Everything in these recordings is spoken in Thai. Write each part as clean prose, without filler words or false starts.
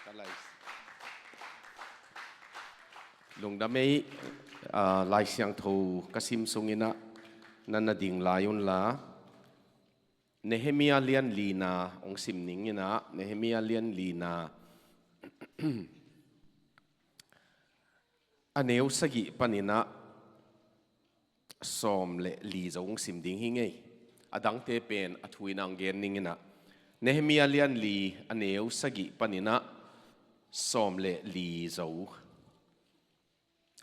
lai lung da mei lai siang tho kasim sungina nana ding layun la Nehemia lian lina ong sim ningina Nehemia lian lina aneu sagi panina som le li zong sim ding hingei adang te pen athuinang gen ningina Nehemia lian li aneu sagi panina som le li zo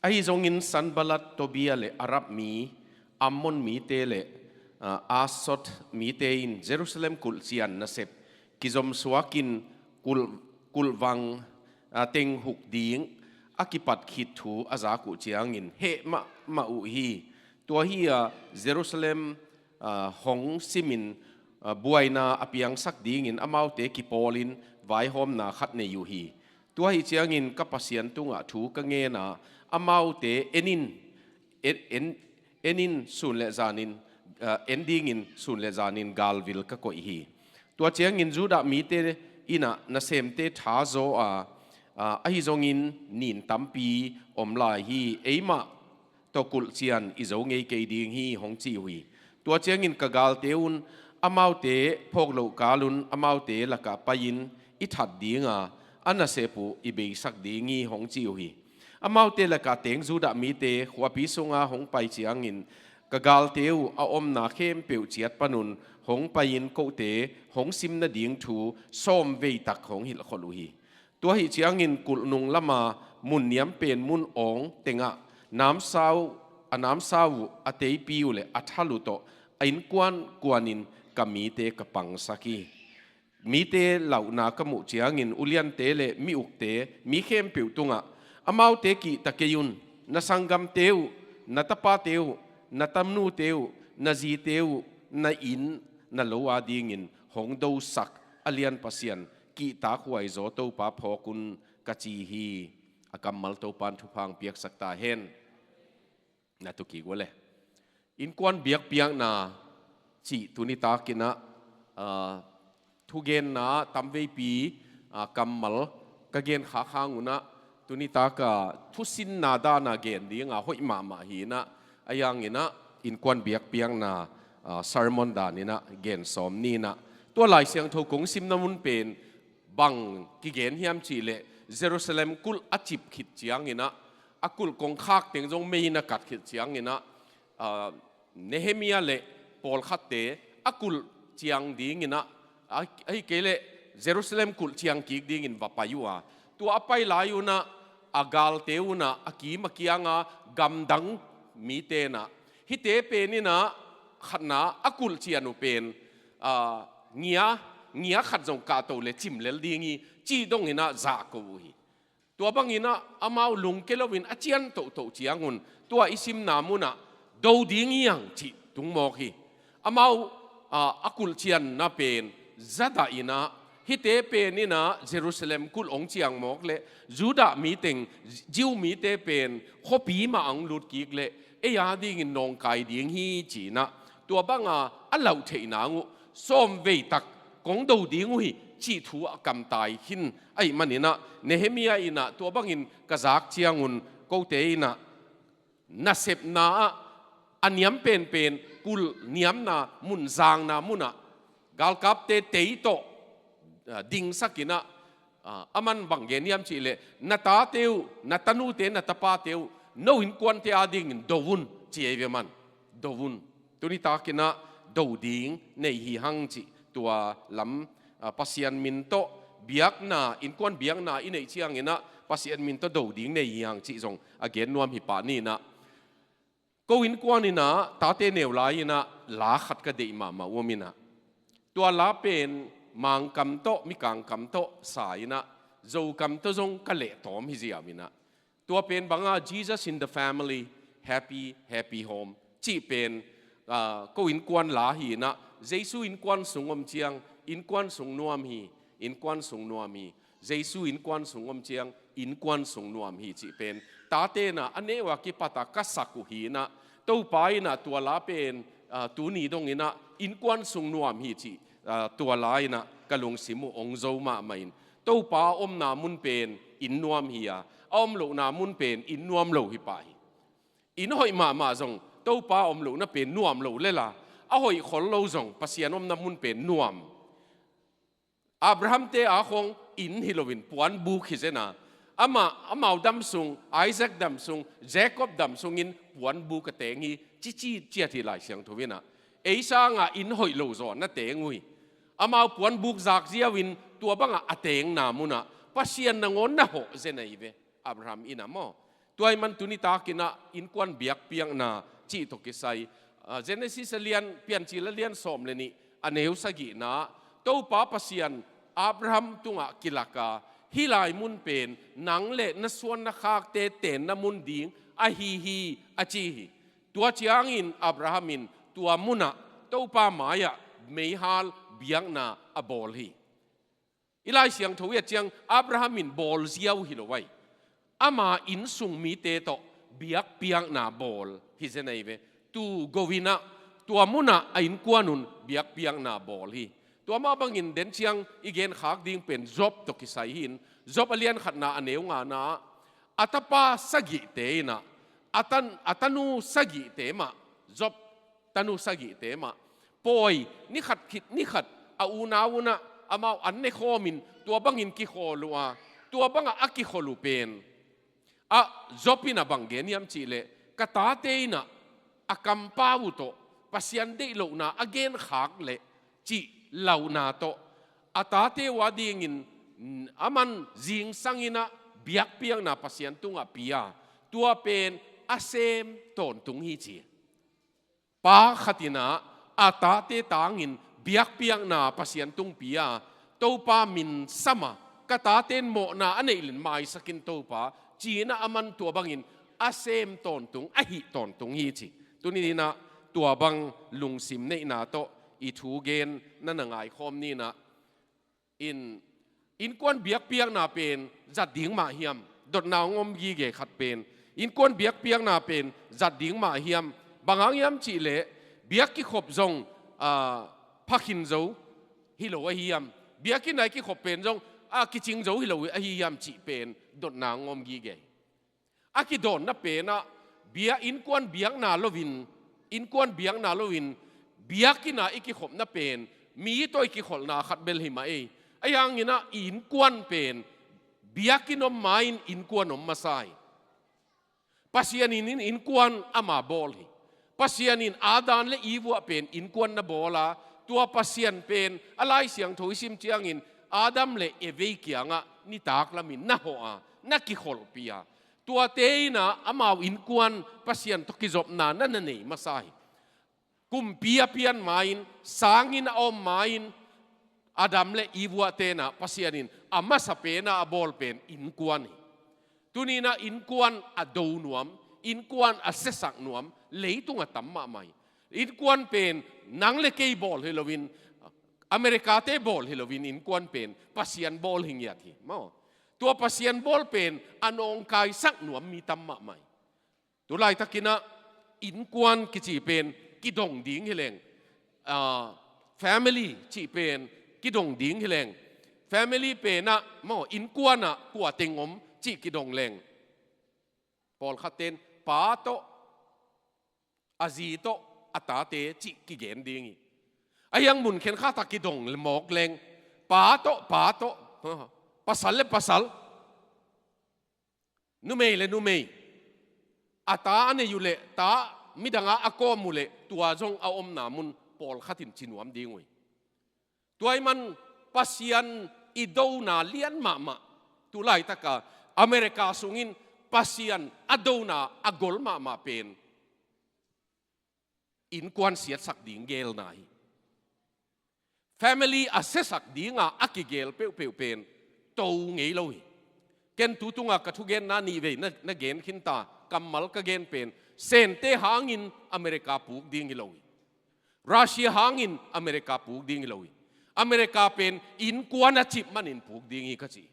ai zongin Sanballat Tobia le Arab mi Ammon mi te le Asot mi te in Jerusalem kul chian na sep kizom suakin kulwang teng huk ding akipat khit thu azaku chiangin he ma u hi tua hi Jerusalem hong simin buaina apiang sak dingin amaute kipolin vai hom na khat ne yu hi tua hi chiangin kapasian tunga thu ka nge na amaute enin sun le zanin ending in sun le zanin galvil ka koi hi tua chiangin juda mi te ina na sem te tha zo hi zongin nin tampi omlai hi eima tokul chian izo ngei ke ding hi hong chi hui tua chiangin kagal teun amaute phoklo kalun amaute laka payin I that dinga ana sepu ibe sak dingi hong chi hui amaute laka teng juda mi te khwapi sunga hong pai chiangin kagal teu a om na khem peu chiat panun hong payin ko te hong sim na ding thu som vei tak hong hil kholu hi tua hi chiangin kul nung lama mun niam pen mun ong tenga nam sau atei piu le athalu to ain kwanin kami te kapang saki mi te launa kamu chiangin ulian te le mi uk te mi khem peu tunga amau te ki takeyun na sangam teu na tapa teu na tamnu teu na zi teu na in na lowa dingin hong do sak alian pasian ki ta khuai zo to pa phokun kachi hi akamal to pan thupang piak sakta hen na to ki gole in kwan biak piang na chi tunita kina thugen na tamve pi kamal kagen kha khanguna tunita ka thusin na da na gen dinga hoi ma hi na ayang ina in kwan biak piang na sermon da ni na gen som ni na to lai siang tho kong sim namun pen bang ki gen hiam chi le Jerusalem kul achip khit chiang ina akul kong khak teng jong mei na kat khit chiang ina Nehemia le Paul khatte akul chiang ding ina ai kele Jerusalem kul chiang ki ding in vapayua tu apai layuna agal teuna akima kianga gamdang mi te na hi te penina khatna akul chianu pen ngia khat jong ka to le chim lel dingi chi dong ina za ko hi tua bangina amau lung kelowin achian to chiangun tua isim namuna do ding yang chi tung mo hi amau akul chian na pen zada ina hi te penina Jerusalem kul ong chiang mok le juda meeting jiu mi te pen khopi ma ang lut ki le e ya ding in nong kai ding hi chi na tua banga alau theina ngu som vei tak kong do ding hui chi thu akam tai hin ai manina Nehemia ina tua bangin kazak chiangun ko te ina na sep na aniam pen kul niam na mun zang na muna gal kap te to ding sakina aman bangen niam chi le na ta teu na tanu te na tapa teu no in kwan te ading dovun chi eveman dovun tuni ta kina do ding nei hi hang chi tua lam pasian min to biak na in kwan biak na in ei chiang ina pasian min to do ding nei hi hang chi jong again nuam hi pa ni na ko in kwan ina ta te neu lai ina la khat ka dei ma womina tua la pen mang kam to mi kang kam to sai na zo kam to jong ka le tom hi ziamina tua pen banga Jesus in the family happy home chi pen ko in kwan la hi na Jesu in kwan sungom chiang in kwan sung nuam hi in kwan sung nuam hi Jesu in kwan sungom chiang in kwan sung nuam hi chi pen ta te na anewa ki pata kasaku hi na to pai na tua la pen tu ni dong ina in kwan sung nuam hi chi tua lai na kalung simu ong zo ma main ตู้ป้านามุนเป็นอินนวมเฮียโลนามุนเป็นอินนวมโลหิไปอินหอยมาจงตู้ป้าโลน่ะเป็นนวมโลเลยล่ะหอยขอโลจงปัสยานนามุนเป็นนวมอับราฮัมเตอาคงอินฮิโลวินปวนบุกฮิเจนะอามาดัมซุงไอแซคดัมซุงเจคอบดัมซุงอินปวนบุกเตงีจีเจียที่หลายเสียงทวินะสร้างอินหอยโลจอนน่ะเตงุยอามาปวนบุกจากเจียวินตัวบังเตงนามุนะปัสยานนงอนนะโหเจนะอีเวอับราฮัมอินามอตัวมันตุนิตากินะอินควันเบียกเปียงนาจีตกิไซเจเนซิสเลียนเปียนจีเลียนสมเลนี่อันเอวสกินะตู้ป้าปัสยานอับราฮัมตุงกิลากาฮิลายมุนเป็นนังเละนส่วนนักขากเตนนมุนดิงฮีอจีฮีตัวเจียงอินอับราฮัมินตัวมุนะตู้ป้ามายะเมฮัลเบียงนาอบอลฮีอีไลเสียงทวีเจียงอับราฮัมินบอลเซียวฮิโลไวอามาอินสุงมีเตโตเบียกเปียงนาบอลฮิเจนัยเวตูโกวินะตัวมุนะอินกวานุนเบียกเปียงนาบอลฮีตัวมาบังอินเดนเชียงอีเกนขากดิ่งเป็นจบตกิสัยหินจบเลียนขัดนาอันเอวงานาอัตปาสกิเตนะอัตนูสกิเตมาจบตนูสกิเตมาปอยนี่ขัดขิดนี่ขัดอูนาวนะอามาอันเนโคมินตัวบังอินกิโคลัวตัวบังอากิโคลูเป็นจบินะบังเกนยามจีเลกตาเตนะอากัมปาวุโตปัสยันเดโลนะอเกนขากเลจีเหล่านาโตอาตาเทวาดีงินอามันจิงสังอินะเบียกเปียงนาปัสยันตุงอปียตัวเป็นอาเซมตนตุงฮีจีปาขตินะอาตาเทตางินเบียกเปียงนาปัสยันตุงปียตัวปามินสมากตาเทนโมนาอันเอลินไม่สกินตัวปาจีนะอามันตัวบังอินอาเซมตนตุงอหิตนตุงฮีจีตัวนี้นะตัวบังลุงซิมในนาโตอีทูเกนนั่นไงคอมนี่นะอินกวนเบียกเปียงนาเป็นจัดดิ่งมาเฮียมดดนาวงมยีเกขัดเป็นอินกวนเบียกเปียงนาเป็นจัดดิ่งมาเฮียมบางอย่างจีเล่เบียกกิขบจงพักหินโจฮิโลเฮียมเบียกกิไหนกิขบเป็นจงกิจิงโจฮิโลเฮียมจีเป็นดดนางมยีเกกิโดนนับเป็นนะเบียอินกวนเบียกนาโลวินอินกวนเบียกนาโลวินเบียกินะอีกขบน่ะเป็นมีตัวอีกขบนาขัดเบลหิมาไอ้ยังงี้นะอินกวนเป็นเบียกินอมมาอินกวนอมมาใส่ปัสยานินอินกวนอามาบอลฮีปัสยานินอาดานและอีวัวเป็นอินกวนน่ะบอลาตัวปัสยานเป็นอะไรเสียงถุยซิมเจียงอินอาดัมและเอเวกียงะนี่ตากละมินน่ะหัวนักกิขบปียตัวเตยนะอามาอินกวนปัสยานตกิจบนานั่นนี่มาใส่กุมเปียเปียนมาอินสางินอมมาอินอาดัมและอีวัวเตนะปัสยานินอามาสเปนะอบอลเป็นอินกวนตุนีนะอินกวนอดูนวมอินกวนอเสสักนวมเลยตุงตัมมาไม่อินกวนเป็นนังเลเกย์บอลเฮโลวินอเมริกาเตบอลเฮโลวินอินกวนเป็นปัสยันบอลหิงยาทีมาตัวปัสยันบอลเป็นอนองกายสักนวมมีตัมมาไม่ตัวไล่ตะกินะอินกวนกิจีเป็นกิดงดิ้งเฮเลงfamily จีเป็นกิดงดิ้งเฮเลง family เป็นนะมออินกวนนะกัวเต็งอมจีกิดงเลงปอลขัดเต็นป้าโตอาจีโตอัตตาเตจีกิเกนดิ้งไอ้ยังมุนเข็นข้าตะกิดงหมอกเลงป้าโตภาษาเล็บภาษานุเมย์เลยนุเมย์อัตตาอันนี้อยู่เลยตามิดังอาโกมุเลตัวจงเอาอมนามุนปอลขัดินจินวมดิ้งไว้ตัวมันปัสยันอิโดนาเลียนมาตัวไล่ตะกาอเมริกาสุงินปัสยันอโดนาอากอลมาเป็นอินกวนเสียสักดิ้งเกลนาย family อาเสสักดิ้งอากิเกลเปียวเป็นโตเงี้ยเลยเกนตุตุงกระทุเกนนานีเวนักเกนขินตากำมัลกเกนเป็นเซนเตหางินอเมริกาปูกดิ้งกิโลยรัสเซียหางินอเมริกาปูกดิ้งกิโลยอเมริกาเป็นอินกวนจิบมันอินปูกดิ้งอีกจี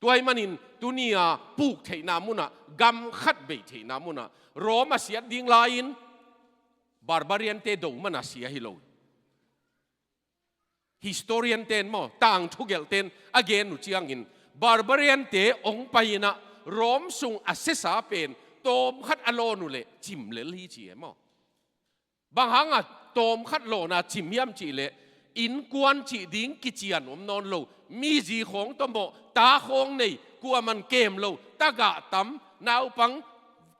ตัวมันอินตุนียปูกเทนามุนะกำขัดเบเทนามุนะโรมาเสียดิ้งลายนบาร์บารียนเตดงมันเสียฮิโล historian ten mo tang thugel ten again nu chiang in barbarian te ong paina rom sung assesa pen tom khat alo nu le chim le li chi mo bang hanga tom khat lo na chim yam chi le in kwan chi ding ki chian non lo mi ji khong to mo ta khong nei kwa man kem lo ta ga tam nau pang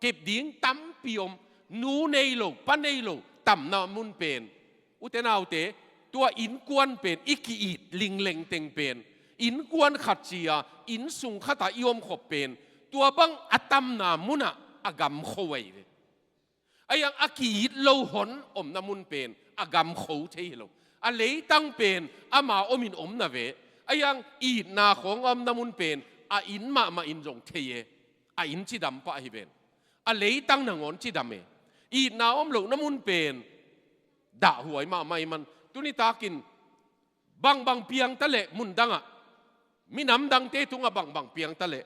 kep ding tam piom nu nei lo pa nei lo tam na mun pen uten au teตัวอินกวนเป็นอิกิอิดลิงเลงเต็งเป็นอินกวนขัดเจียอินสุงขัดยมขบเป็นตัวบังอัตมนามุนะอากำโคไว้เลยไอ้ยังอากีดโลหนอมนามุนเป็นอากำโคเที่ยวอะเลยตั้งเป็นอามาอมินอมนาเวไอ้ยังอีดนาของอมนามุนเป็นอาอินมาอินจงเทียอาอินจิดำปะฮิเป็นอะเลยตั้งนางอนจิดำเออีดนาอมโลนามุนเป็นด่าหวยมาไม่มันตุนิตากินบางเปียงตะเละมุนดังอ่ะมีน้ำดังเตตุงอ่ะบางเปียงตะเละ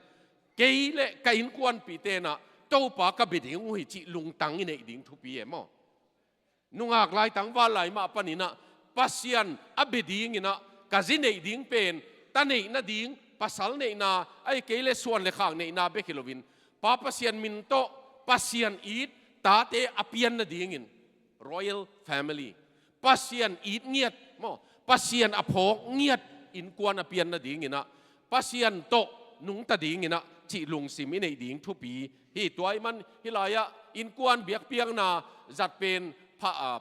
เกยเละกินกวนปีเตนะโตปากกะบิดิงหุยจิลุงตังอินเอดิงทุปีเอมอนุงอากลายตังว่าลายมาปนินะปัสยันอบิดิงอินะกะจินเอดิงเป็นตะเนนะดิงปัสสัลเนนะไอเกยเละส่วนเลขางเนนะเบกิโลวินปาปัสยันมินโตปัสยันอีดตาเตอเปียนนะดิงอิน Royal Family pasien it ngiat mo pasien apok ngiat in kwan apian na ding ina pasien to nung ta ding ina chi lung sim in ding thu pi hi toy man hilaya in kwan biak piang na zat pen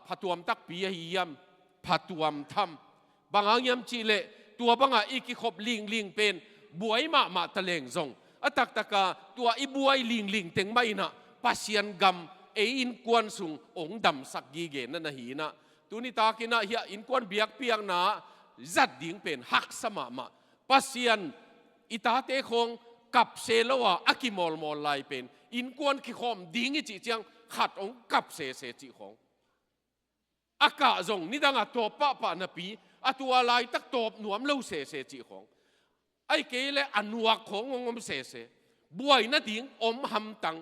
phatuam tak pi hi yam phatuam tham bangang yam chi le tua banga iki khop ling pen buai ma taleng zong atak taka tua i buai ling teng mai na pasien gam e in kwan sung ong dam sak gi ge na na hi naตุนิตากินะเฮียอินกวนเบียกเปียงนาจัดดิ่งเป็นหักสมาปัสยันอิตาเตคงกับเซลวะอากิมอลไลเป็นอินกวนขี้ขอมดิ่งจิจังขัดองกับเซจิของอากาศงนี่ดังอัตโปปะนปีอัตัวลายตักตบหนวมเล่าเซจิของไอ้เกลอันวักขององมเซบวยนาดิ่งอมหำตัง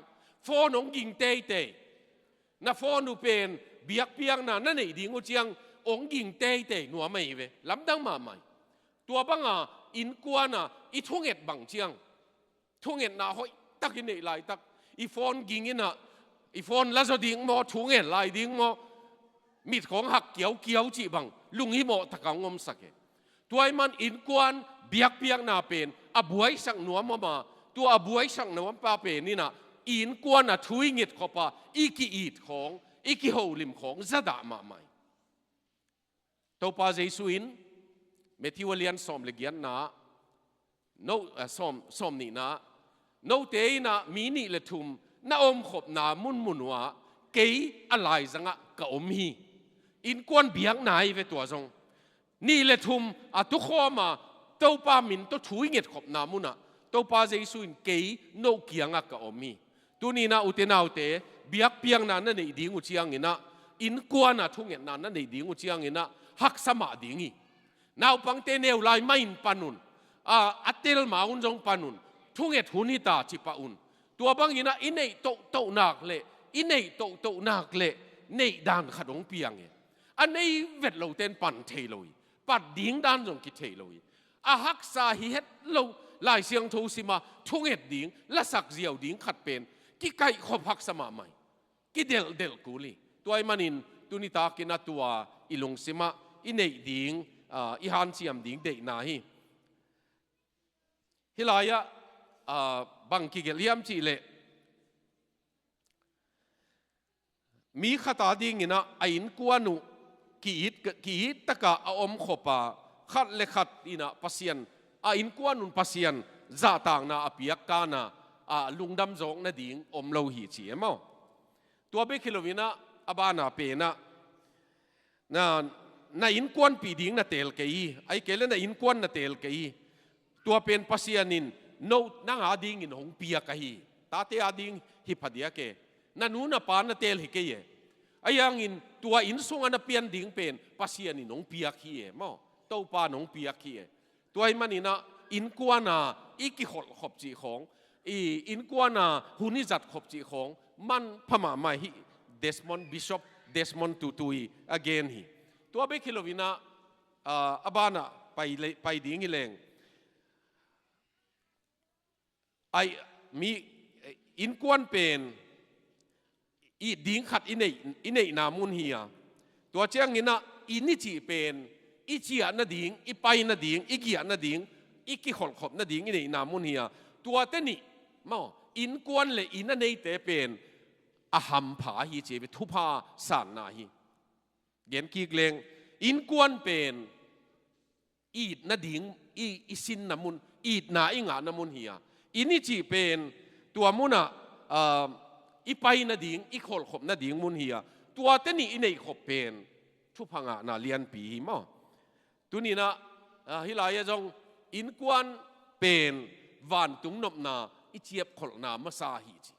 ฟอนองยิงเตนาฟอนูเป็นเบียกเปียงนั่นเองดิ่งอุจังองยิงเตะหนัวไม่เวลำดังมาใหม่ตัวบังอินกวนอีทุ่งเอ็ดบังเจียงทุ่งเอ็ดน่ะหอยตักกินไหลตักอีฟอนยิงน่ะอีฟอนแล้วจะดิ่งมอทุ่งเอ็ดไหลดิ่งมอมิดของหักเกี่ยวจีบังลุงฮิโมตะกังงมสักตัวมันอินกวนเบียกเปียงน่ะเป็นอบวยสังหนัวมาตัวอบวยสังหนัวป้าเป็นนี่น่ะอินกวนทุยเงิดขบอีกีอีดของอีกิโฮลิมของซาดามาใหม่ตัวป้าเจสุอินเมทิวเลียนสอมเลกียนนะโนสอมนี่นะโนเตยนะมีนี่เลทุมน้าอมขบนามุนว่าเกยอะไรจังะกะอมฮีอินกวนเบียงไหนเวตัวจงนี่เลทุมทุกข้อมาตัวป้ามินตัวถุยเงียดขบนามุนะตัวป้าเจสุอินเกยโนเกียงะกะอมฮีตัวนี้นะอุเทนาอุเตเบียกเปียงนั่นในดิ่งอุเชียงอินะอินกวนทุ่งเงินนั่นในดิ่งอุเชียงอินะหักสมาดิ่งอีน่าปังเตเนวลายไม่อินปานุนอัตเตลมาอุนจงปานุนทุ่งเงินหุนิตาจิปาอุนตัวบางอินะอินในโตนักเละอินในโตนักเละในด้านขดงเปียงเออันในเวทเราเต้นปั่นเทลอยปัดดิ่งด้านจงกิเทลอยหักสาฮิเฮตเราลายเสียงทูสิมาทุ่งเงินดิ่งและสักเจียวดิ่งขัดเป็นกิไก่ขบหักสมาใหม่กิเดลกูลีตัวไอ้มันอินตุนิตากินตัวอิลงสิมาอินเนดิ่งอิฮันเซียมดิ่งเดนาฮีฮิลายะบังกิเกลียมจีเลมีขตาดิ่งอินะไอ้อินกวนุกีดตะกะอมขบขัดเลขัดอินะปัสยันไอ้อินกวนุนปัสยันซาต่างนาอภิยักกานาลุงดำจงนาดิ่งอมโลหิตเฉียมั้งตัวเบคิโลวินะอบานาเปนะน่าอินกวนปีดิ่งน่าเตลเกยไอเกลน่าอินกวนน่าเตลเกยตัวเป็นปัสยานินโนนั่งอาดิ่งอินหงปียกะฮีตาเตอาดิ่งฮิพัดยาเกนั่นนู้นน่าปานน่าเตลฮิเกยไอยังอินตัวอินสุงอันน่าเปลี่ยนดิ่งเป็นปัสยานินหงปียกฮีมั้งเต้าปานหงปียกฮีตัวไอมันนี่นะอินกวนน่ะอีกิขบจีของอินกวนหุนิจัดขบจีของมันพม่าไม่ฮิเดสมอนบิชอปเดสมอนตูตุย again ฮิตัวเบคิโลวินะ บานะไปดิ้งอีเลงไอมีอินกวนเป็นอีดิ้งขัดอินเนนามุนเฮียตัวเจ้างินะอินิจิเป็นอีเจียนาดิ้งอีไปนาดิ้งอีเกียนาดิ้งอีกิขบนาดิ้งอินเนนามุนเฮียตัวเตนี่มั่งอินกวนเลยอินนั่นเองแต่เป็นอาหัมผาฮีเจไปทุพาสานนาฮีเย็นกีกเลงอินกวนเป็นอีดนาดิ้งอีสินนามุนอีดนาอิงานามุนเฮียอินิจิเป็นตัวมุนะอีไปนาดิ้งอีขบนาดิ้งมุนเฮียตัวเตนี่อินเนขบเป็นทุพังนาเลียนปีมั่งตัวนี้นะฮิลายจงอินกวนเป็นวันตุงนบนาอิเจียบขลนามาซาฮีจี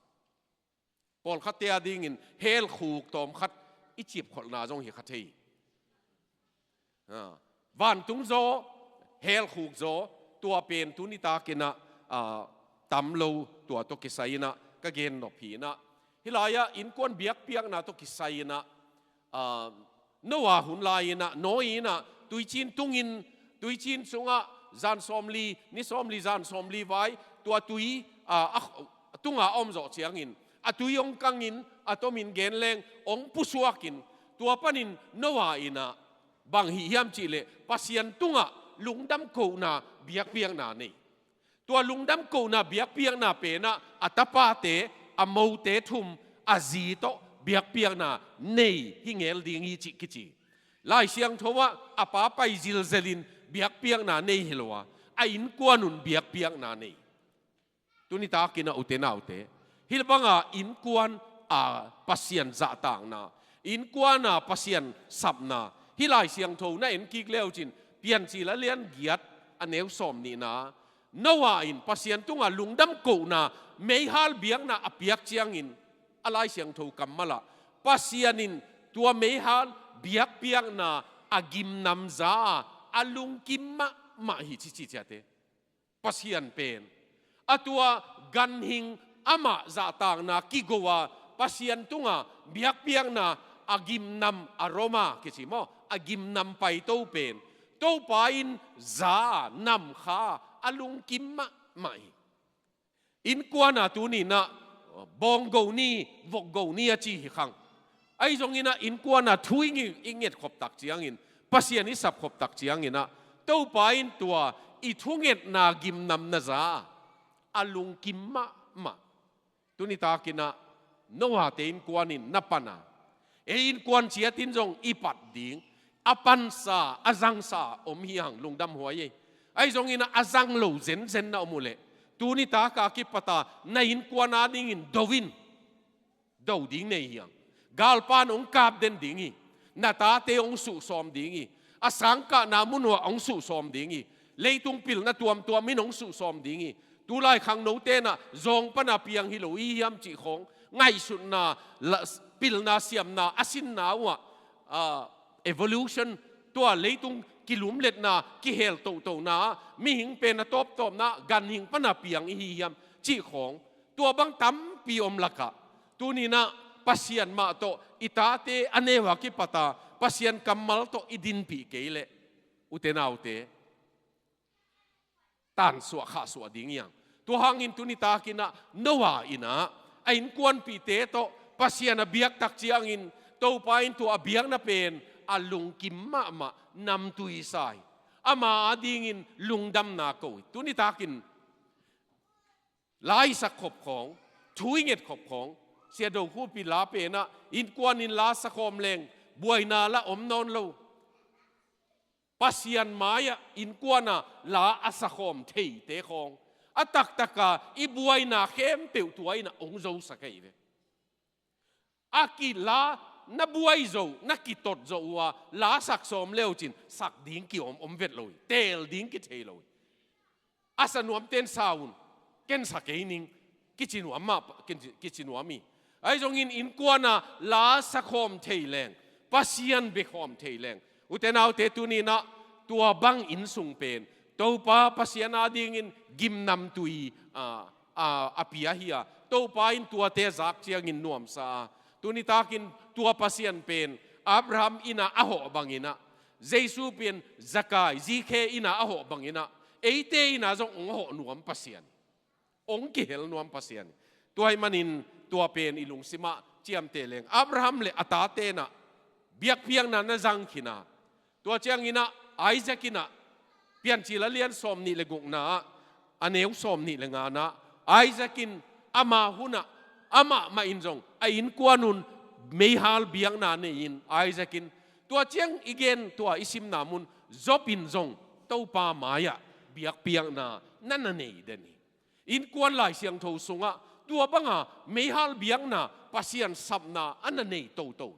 ปอลขัดเตียดิ้งินเฮลคูกตอมขัดอิเจียบขลนาจงเฮขัดเฮวันตุงโซเฮลคูกโซตัวเป็นตุนิตากินะตำโลตัวตกิไซนะก็เกณฑ์นผีนะฮิลายะอินกวนเบียกเปียกนะตกิไซนะนว่าหุนลายนะน้อยนะตุยจินตุงินตุยจินสุงะจานสอมลีนิสอมลีจานสอมลีไว้ตัวตุยตุงะอมจ่อเชียงอินตุยองกังอินตัวมินเกนเลงองปุสวกินตัวปนินนว่าอินะบางหิยามจิเลปัสยันตุงะลุงดำกูนาเบียกเปียงนานี่ตัวลุงดำกูนาเบียกเปียงนาเปนะอัตปาเตอโมเตทุมอาจีโตเบียกเปียงนานี่ฮิเงลดิงฮิจิกิจิลายเสียงทว่าอปาไปจิลเซลินเบียกเปียงนานี่เฮลวะไออินกวนุนเบียกเปียงนานี่ตัวนี้ตากินอุเตนาอุเตฮิลบังอินกวนปัสยันจะต่างนาอินกวนปัสยันสับนาฮิลายเสียงทว่าอินกิกเลวจินเปลี่ยนจีละเลียนเกียรติอันเอวสมนี่นะนว่าอินปัสยันตุงลุงดำกูนาไม่ฮัลเบียงนาอเปียกเจียงอินอะไรเสียงทว่ากัมมาละปัสยันินตัวไม่ฮัลเบียกเปียงนาอากิมนำซาอาลุงกิมมาฮิจิจิเจเตปัสยันเป็นตัวกันหิงอามาจะต่างนากิโกวาปัสยันตุงเบียกเปียงนาอากิมนำอารมาคิดมั้งอากิมนำไปโตเป็นโตไปอินซานำข้าอาลุงกิมมาอินกวานาตัวนี้นะบองโกนี่วกโกนี่จีฮิคังไอ้ตรงนี้นะอินกวานาทุยงี้อิงเงียดขบตักเจียงอินปัสยันนี่สับขบตักเจียงอินนะโตไปอินตัวอีทุงเงียดนากิมนำนาซาอาลุงกิมมาตัวนี้ตากินะโนวาเตอินกวานินนับปนาอินกวนเชียตินจงอีปัดดิ่งอปันซาอาจังซาอมเฮียงลุงดำหัวเย่ไอ้ตรงนี้นะอาจังโลเซนเซนนะอมุเลตัวนี้ตากากิปตาในอินกวานาดิ่งอินดวินดาวดิ่งในเฮียงกาลปานองกาบเดนดิ่งอีนาตาเตองสุสอมดิ่งอีอาสังกานามุนวองสุสอมดิ่งอีเลยตุงปิลนะตัวไม่นองสุสอมดิ่งอีตูไลขังโนเตนะจงปนาเปียงฮิโลอียามจิของไงสุดนาปิลนาเสียมนาอาสินนาวะevolution ตัวเลยตุงกิลุมเล็ดนากิเฮลโตนามีหิงเป็นนะตบนะกันหิงปนาเปียงอียามจิของตัวบังตั้มปีอมลักะตัวนี้นะปัสยันมาโตอิตาเตอเนวากิปตาปัสยันกัมมัลโตอิดินปีเกเลอุเตนาอุเตตานสวะข้าสวะดิ่งยังตัวหางอินตุนิตากินะโนวาอินะไอ้อินกวนปีเตโตปัสยันเบียกตักเจียงอินโตไปอินตัวเบียกนะเป็นอาลุงกิมมานำตุยสายอามาดิ่งอินลุงดำนาโกยตุนิตากินลายสักขบของช่วยเงียดขบของเสียดคู่ปีลาเป็นนะอินกวนอินลาสักคมเลงบวยนาละอมนอนโลปัสยันมายอินกวนาลาอาสะคมเทเตคองอตักตะกาอีบวยนาเข้มเปียวตัวอินะองโจสักไอเวอากิลานบวยโจนักกิตดโจวาลาสักสมเลวจินสักดิ้งกิอมเวทลอยเตลดิ้งกิเทลอยอาสนวมเต้นสาวน์เกนสักไอนิงกิจินวมมากิจินวมีไอ้จงอินกวนาลาสักคมเทแรงปัสยันเบคอมเทแรงอุตนาอุเตตุนีนะตัวบังอินสุงเป็นตัวป้าปัสยานาดิ่งอินกิมนำตุยอภิยาฮียตัวป้าอินตัวเตจักเชียงอินนวมซาตุนิตากินตัวปัสยันเป็นอับราฮัมอินะอโหบังอินะ Jesu pian zakai zikhe ina aho bangina eite ina jong ong ho nuam pasian ong ki hel nuam pasian tuai manin tua pen ilung sima chiam te leng Abraham le atate na biak piang na jang khina tua chiang ina Isaac ina pian chi la lian som ni le guk na aneu som ni le nga na Isaac in ama huna ama ma in jong a in kwanun meihal biang na ne in Isaac in tua chiang igen tua isim namun zopin jong tau pa maya biak piang na nana nei deni in kwan lai siang tho sunga tua banga meihal biang na pasian sabna ana nei to to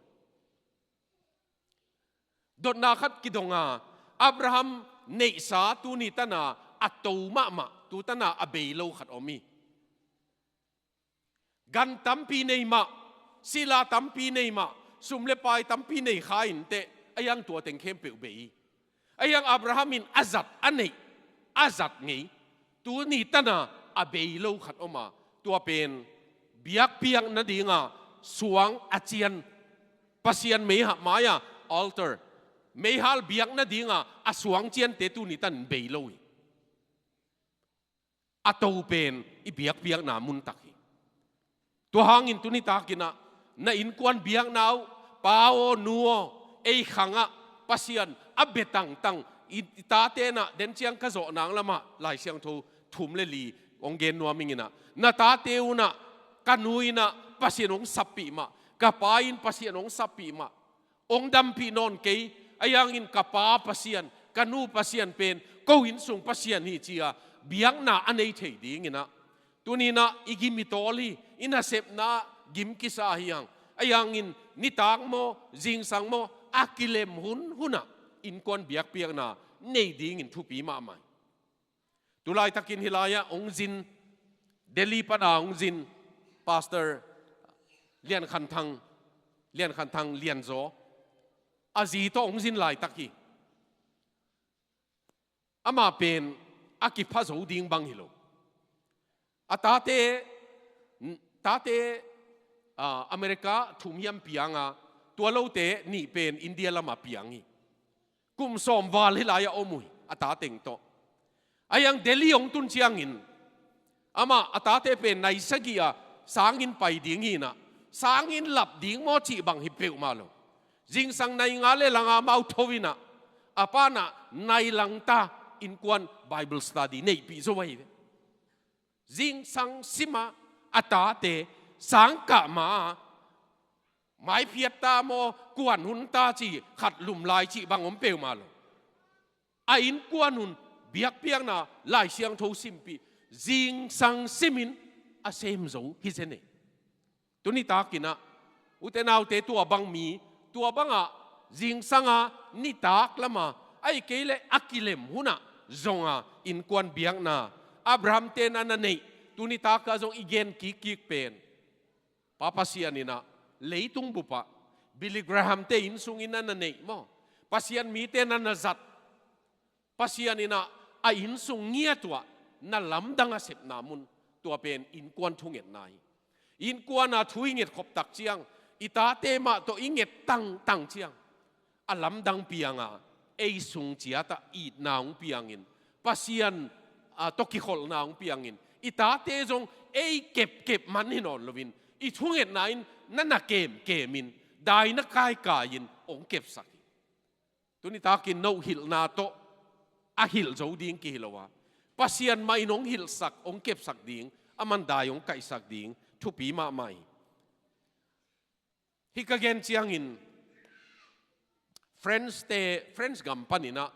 dot na khat kidonga Abraham nei sa tu ni tana atou ma tu tana abeilo khat omi gan tampi nei ma sila tampi nei ma sumle pai tampi nei khain te ayang tua teng khem pe bei ayang Abrahamin azat anei azat ngei tu ni tana abeilo khat oma tua pen biak piang na dinga suang achian pasian meha maya altar mehal biak na dinga asuang chian te tu ni tan beilo atou pen i biak piang na mun takhi tua hangin tu ni takina na in kwan biak nau pao nuo ei khanga pasian abetang tang itate na den chiang ka zo nang lama lai siang tho thum le li ong gen nuam mingina na ta teuna kanuina pasian ong sapi ma kapain pasian ong sapi ma ong dampi non ke ayang in kapa pasian kanu pasian pen ko in sung pasian hi chia biang na anei thei ding ina tunina igimitoli ina sep na gim kisa hiang ayang in nitang mo jing sang mo akilem huna in kon biak piak na nei ding in thupi ma mai tulai takin hilaya ong jin Delhi pana ong jin pastor lian khan thang lian zo azi to ong jin lai taki ama pen aki phazo ding bang hilo tate America thumiam pianga tualo te ni pen India lama piangi kum som wal hilaya omui atateng to ayang Delhi ong tun chiangin ama atate pen nai sagia sangin pai ding hina sangin lap ding mo chi bang hi peu malo jing sang nai ngale langa mau thowina apana nai langta in kwan Bible study nei pi zo wai jing sang sima atate sangka ma mai phiat ta mo kwan hun ta chi khat lum lai chi bang om peu malo a in kwan hun biak piang na lai siang tho simpi jing sang simin a sem zo hi zene tuni ta kina utenau te tua bang mi tua banga jing sanga ni tak lama ai kele akilem huna zonga in kwan biang na Abraham te na nei tuni ta ka zong igen ki pen papa sianina leitung bupa Billy Graham te in sungina na nei mo pasian mi te na nazat pasianina a in sung ngia tua na lamdanga sep namun tua pen in kwan thunget nai in kwan a thuinget khop tak chiang itate ma to inget tang chiang a lamdang pianga ei sung chiata i naung piangin pasian a toki khol naung piangin itate jong ei kep man hinon lovin i thunget nain nana kemin dai na kai in ong kep sak tuni takin no hil na to a hil zo ding ki hilowa pasian mai nong hil sak ong kep sak ding aman dayong kai sak ding thupi ma mai hikagen chiang in friends company na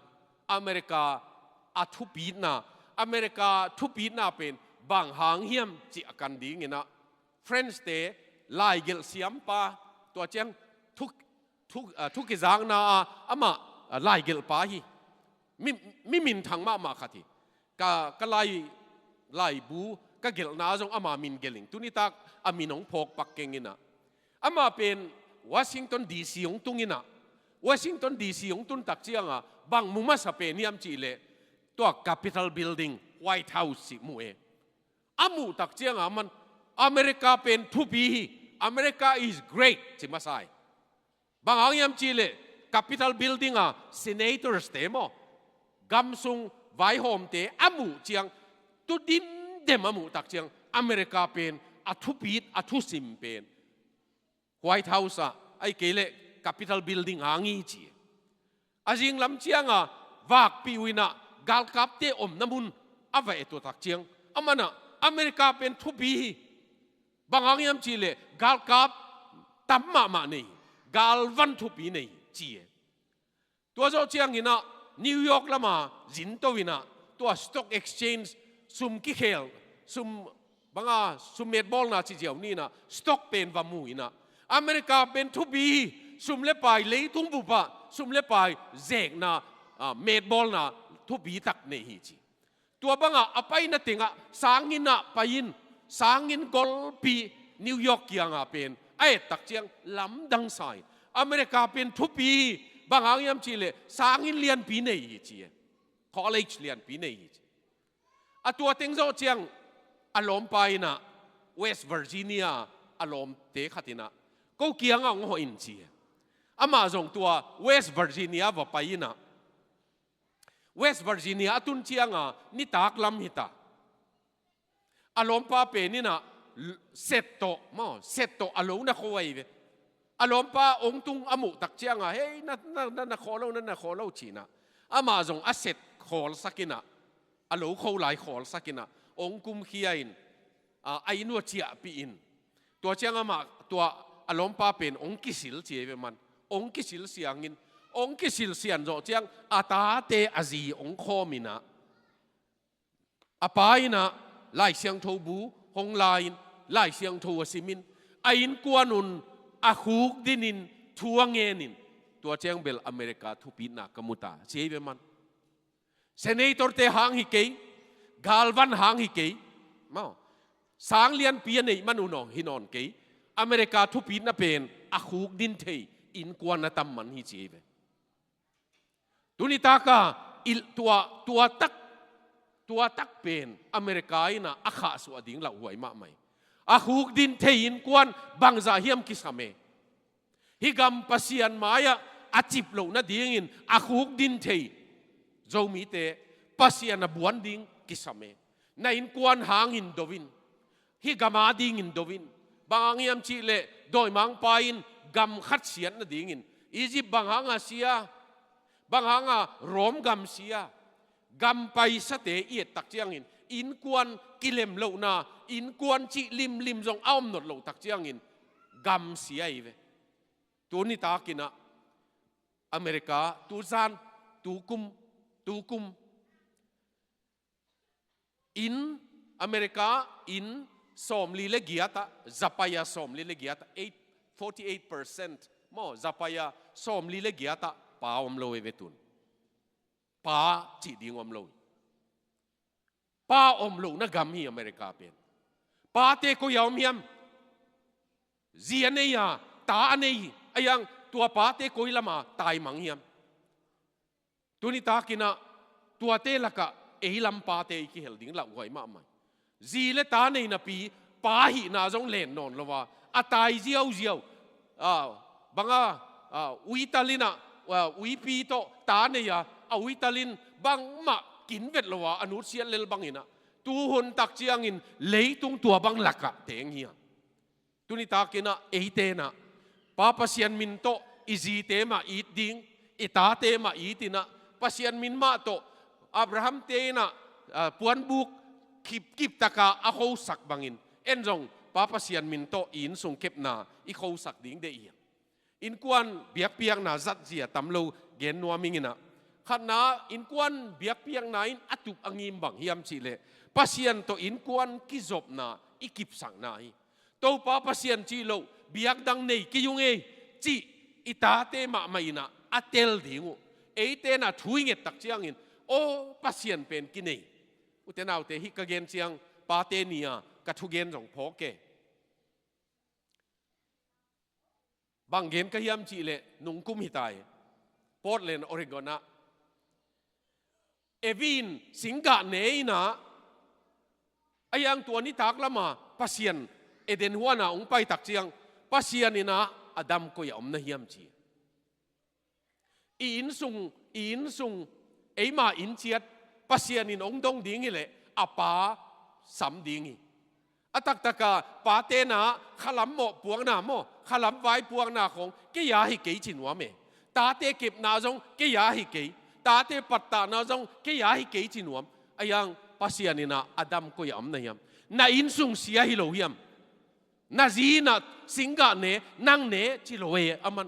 America a thupi na America thupi na pen bang hang hiam chi akan ding ina friends te lai gel siam pa to chiang thuk ki jang na ama lai gel pa hi mi min thang ma khati ka lai bu ka gel na jong ama min geling tuni tak aminong phok pakkeng ina ama pen Washington DC ong tungina Washington DC ong tun tak chianga bang muma sa pen hiam chi le to Capitol building White House si mu e amu tak chianga man America pen thupi America is great chi masai bang ang yam chi le capital building senators te mo gam sung vai hom te amu chiang tu din dem amu tak chiang America pen athu pit athu sim pen White House ai kele capital building hangi chi ajing lam chiang vak pi wina gal kap te namun ava eto tak chiang amana America pen thu pi bangang yam chi le gal kap tamma ma nei gal van thu pi nei chi tua zo chiang ina New York lama jin to wina tua stock exchange sum ki khel sum banga sum met bol na chi jiao ni na stock pen va mu ina America pen thu pi sum le pai le tung bu pa sum le pai zek na met bol na thu pi tak nei hi chi tua banga apai na tinga sangina pain sangin gol pi New York kianga pen ai tak chiang lam dang sai America pen thu pi bangang yam chi le sangin lian pi nei hi chi college lian pi nei hi atua teng zo chiang alom pai na West Virginia alom te khatina ko kianga ng ho in chi ama zong tua West Virginia va pai na West Virginia atun chianga ni tak lam hita alom pa pe ni na setto alo na khoi ve alom pa ong tung amu tak chianga hey na kholo china ama zong asset khol sakina alo kholai khol sakina ong kum khiain ai nu chia pi in to chianga ma to alom pa pen ong kisil che ve man ong kisil siangin ong kisil sian zo chiang ata te azi ong khomina apaina lai siang tho bu hong lain lai siang tho simin ain kuanun a khuk dinin thuangenin tua chiang bel America thu pi na kamuta che ve man senator te hang hi ke galvan hang hi ke ma sang lian pi nei manuno hinon ke America thu pi na pen a khuk din thei in kuana tam man hi che ve tunita ka il tua tak pen America ina akha su ading la huai ma mai a khuk din thein kwan bangza hiam kisame higam pasian maya achip lo na dingin a khuk din thei zomi te pasian na buan ding kisame na in kwan hangin dovin higama ding in dovin bangiam chi le doi mang pain gam khat sian na dingin Egypt banganga sia banganga rom gam sia gam pai sa te iet tak chiangin in kwan kilem lo na in kwan chi lim zong aom not lo tak chiangin gam sia ive tu ni ta kina America tu zan tu kum in America in som li le giata zapaya som li le giata 48% mo zapaya som li le giata pa om lo evetun pa chi ding om lo pa om lo na gam hi America pen pa te ko yom hiam zia ne ya ta nei ayang tua pa te ko lama tai mang hiam tuni ta kina tua te laka ei lam pa te ki hel ding la hoi ma mai zi le ta nei na pi pa hi na jong len non lowa atai ziau banga uitalina uipi to ta ne ya uitalin bang ma kin vet lowa anu sian lel bangina tu hun tak chiangin leitung tua bang laka teng hi tuni ta kina eite na papa sian min to izi te ma it ding ita te ma itina pasian min ma to Abraham te na puan buk kip taka a kho sak bangin enjong papa sian min to in sung kep na I kho sak ding de i in kwan biak piang na zat zia tamlo gen nuamingina khana in kwan biak piang na in atup angim bang hiam chile pasian to in kwan ki zop na ikip sang na hi to papa sian chi lo biak dang nei ki yung e chi itate ma maina atel dingu eite na thuinget tak chiangin o pasien pen ki nei utenaw te hi ka gen chiang pa te nia ka thu gen jong phoke bang gen ka hiam chi le nung kum hitai Portland Oregon na evin singa nei na ayang tuani tak lama pasien eden huana ong pai tak chiang pasien ina adam ko ya om na hiam chi อินซุงไอ้มาอินเจียดปัสยานินองดงดิ้งเลยอาป้าสัมดิ้งอัตักตะกาป้าเตนะขลัมโมปวงนาโมขลัมไว้ปวงนาของก็ยาให้เกยจินวะเมตาเตเก็บนาจงก็ยาให้เกยตาเตปัตตานาจงก็ยาให้เกยจินวะไอ้ยังปัสยานินะอดัมก็ยามนะยามนาอินซุงเสียฮิโลยามนาจีนาสิงกะเนนังเนจิโลเออามัน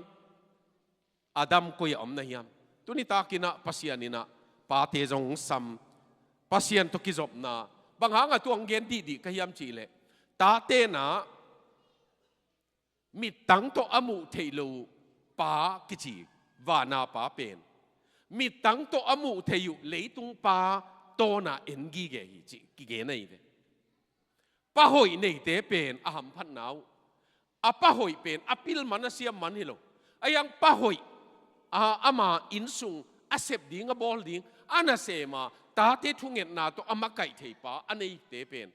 อดัมก็ยามนะยามตัวนี้ตากินะปัสยานินะป้าเตจงซัมปัสยานตุกิจบนาบางหางตัวเงินดีก็ยามจีเลตาเตนะมิตังโตอมุเทโลป้ากิจีวานาป้าเป็นมิตังโตอมุเทยุเลยตุงป้าโตนาเอ็นกีเกยจีกิเกนัยเดป้าหอยในเตเป็นอาหารพันนาวอาป้าหอยเป็นอาพิลมันเสียมันฮิโลอายังป้าหอยอามาอินซุงอาเสพดิ้งอาบอลดิ้งอานาเซมาตาเตทุงเงินนาโตอามาไก่เทป้าอันนี้เตเป็น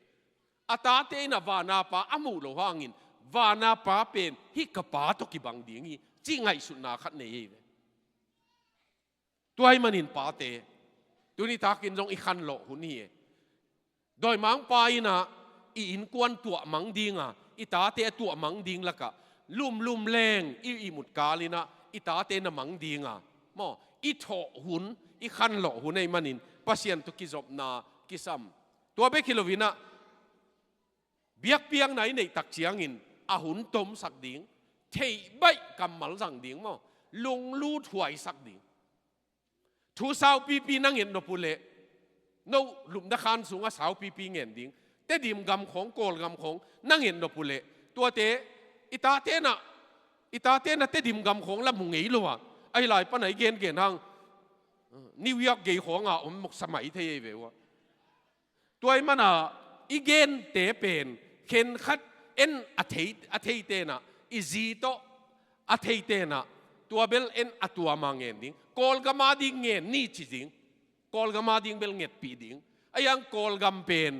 อาตาเตนะวานาป้าอามูโลหางินวานาป้าเป็นฮิกป้าตกิบังดิ้งฮีจิงไงสุนาขัดเนยตัวให้มันหินป้าเตตัวนี้ตากินจงอีขันโลหุนี่โดยมังไปนะอินกวนตัวมังดิ้งอิตาเตตัวมังดิ้งละกะลุ่มแรงอีมุดกาลินะอิตาเตนะมังดิ้งมออิโถหุนอีขันโลหุนในมันหินปัสยันตุกิจบนากิซัมตัวเบคิโลวินะเบียกเปียงไหนในตักเชียงอินอาหุนตมสักดิ้งเทใบกำมัลสังดิ้งมอลงลู่ถวยสักดิ้งทูสาวปีนั่งเห็นนปุเลโนหลุมตะคานสูงสาวปีเงินดิ้งแต่ดิมกำของโกลกำของนั่งเห็นนปุเลตัวเตอิตาเตนะแต่ดิมกำของละมุงเอ๋ยลัวไอ้หลายปนไหนเกณฑ์ทางนิวยอร์กเกย์ของผมหมกสมัยเทเววตัวมันอีเกณฑ์เตเป็นเข็นขัดเอ็นอธิเตนะอีจีโตอธิเตนะตัวเบลเอ็นอตัวมังเงินดิ้งโกลกมาดิ้งเงินนี่จิดิ้งโกลกมาดิ้งเบลเงินปีดิ้งไอ้ยังโกลกำเป็น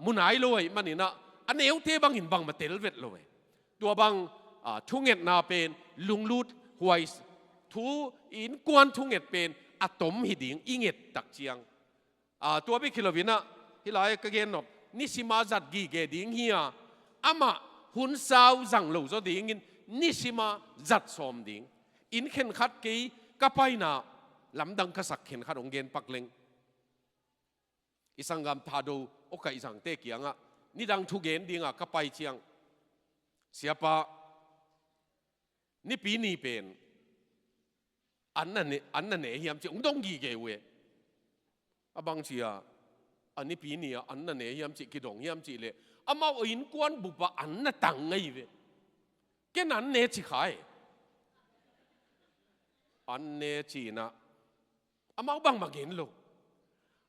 มุนไอลอยมันนี่นะอันเอวเทบังหินบังมาเตลเวทลอยตัวบังทุงเงินนาเป็นลุงลูดหวยทูอินกวนทุงเงินเป็นอะตอมหิดิ้งอีเงินตักเจียงตัวไปคิโลวินะที่หลายก็เกณฑ์นบนิสิมาจัดกีเกดิ้งเฮียอามาหุ่นสาวจังโลจะดิ้งนิสิมาจัดสอมดิ้งอินเข็นขัดกีก็ไปนะลำดังกษักเข็นขัดองเกณฑ์ปักเล็งอิสังกามทาดูโอกาอิสังเตกียงนี่ดังทุเกณฑ์ดิ้งก็ไปเชียงเสียปะนี่ปีนี้เป็นอันนั้นเนี่ยเฮียมจะองดงกีเกเวบางทีอันนี้ปีนี้อันนั้นเนี่ยยามจิกิดงยามจิเลยอามาอินกวนบุปผาอันนั้นตังไงเวแกนั้นเนี่ยจิขายอันเนี่ยจีนะอามาบางมาเห็นโล